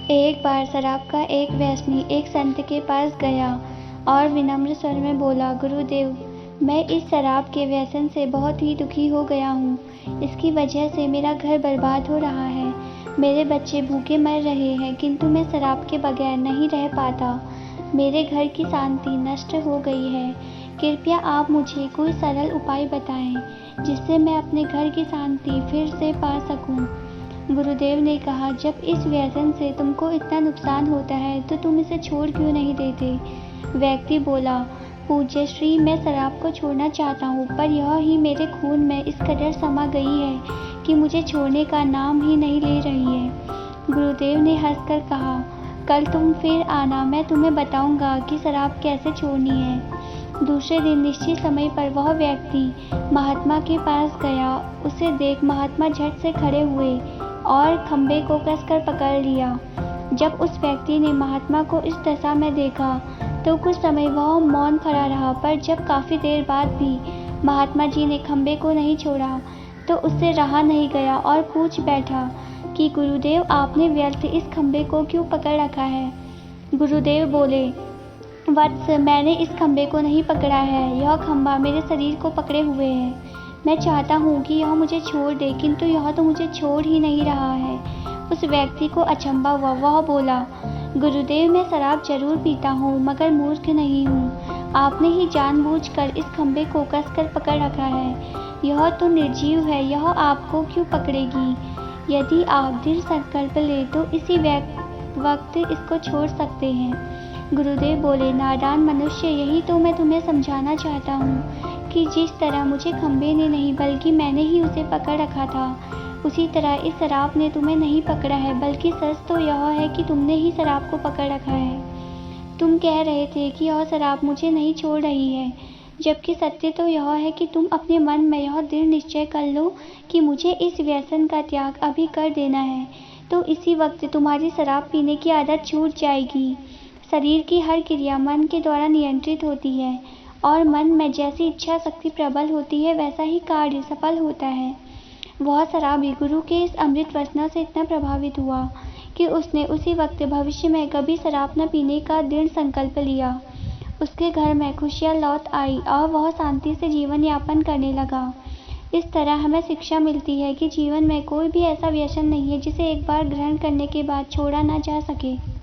एक बार शराब का एक व्यसनी एक संत के पास गया और विनम्र स्वर में बोला, गुरुदेव, मैं इस शराब के व्यसन से बहुत ही दुखी हो गया हूँ। इसकी वजह से मेरा घर बर्बाद हो रहा है, मेरे बच्चे भूखे मर रहे हैं, किंतु मैं शराब के बगैर नहीं रह पाता। मेरे घर की शांति नष्ट हो गई है। कृपया आप मुझे कोई सरल उपाय बताएं जिससे मैं अपने घर की शांति फिर से पा सकूं। गुरुदेव ने कहा, जब इस व्यसन से तुमको इतना नुकसान होता है तो तुम इसे छोड़ क्यों नहीं देते। व्यक्ति बोला, पूज्य श्री, मैं शराब को छोड़ना चाहता हूँ, पर यह ही मेरे खून में इस कदर समा गई है कि मुझे छोड़ने का नाम ही नहीं ले रही है। गुरुदेव ने हंसकर कहा, कल तुम फिर आना, मैं तुम्हें बताऊंगा कि शराब कैसे छोड़नी है। दूसरे दिन निश्चित समय पर वह व्यक्ति महात्मा के पास गया। उसे देख महात्मा झट से खड़े हुए और खंबे को कसकर पकड़ लिया। जब उस व्यक्ति ने महात्मा को इस दशा में देखा तो कुछ समय वह मौन खड़ा रहा, पर जब काफी देर बाद भी महात्मा जी ने खंबे को नहीं छोड़ा तो उससे रहा नहीं गया और पूछ बैठा कि गुरुदेव, आपने व्यर्थ इस खंबे को क्यों पकड़ रखा है। गुरुदेव बोले, वत्स, मैंने इस खंबे को नहीं पकड़ा है, यह खंबा मेरे शरीर को पकड़े हुए है। मैं चाहता हूँ कि यह मुझे छोड़ दे, किंतु यह तो मुझे छोड़ ही नहीं रहा है। उस व्यक्ति को अचंभा हुआ। वह बोला, गुरुदेव, मैं शराब जरूर पीता हूँ, मगर मूर्ख नहीं हूँ। आपने ही जानबूझकर इस खंबे को कसकर पकड़ रखा है। यह तो निर्जीव है, यह आपको क्यों पकड़ेगी। यदि आप दृढ़ संकल्प ले तो इसी वक्त इसको छोड़ सकते हैं। गुरुदेव बोले, नादान मनुष्य, यही तो मैं तुम्हें समझाना चाहता हूँ कि जिस तरह मुझे खंबे ने नहीं बल्कि मैंने ही उसे पकड़ रखा था, उसी तरह इस शराब ने तुम्हें नहीं पकड़ा है, बल्कि सच तो यह है कि तुमने ही शराब को पकड़ रखा है। तुम कह रहे थे कि यह शराब मुझे नहीं छोड़ रही है, जबकि सत्य तो यह है कि तुम अपने मन में यह दृढ़ निश्चय कर लो कि मुझे इस व्यसन का त्याग अभी कर देना है, तो इसी वक्त तुम्हारी शराब पीने की आदत छूट जाएगी। शरीर की हर क्रिया मन के द्वारा नियंत्रित होती है और मन में जैसी इच्छा शक्ति प्रबल होती है वैसा ही कार्य सफल होता है। वह शराबी गुरु के इस अमृत वचनों से इतना प्रभावित हुआ कि उसने उसी वक्त भविष्य में कभी शराब न पीने का दृढ़ संकल्प लिया। उसके घर में खुशियाँ लौट आई और वह शांति से जीवन यापन करने लगा। इस तरह हमें शिक्षा मिलती है कि जीवन में कोई भी ऐसा व्यसन नहीं है जिसे एक बार ग्रहण करने के बाद छोड़ा न जा सके।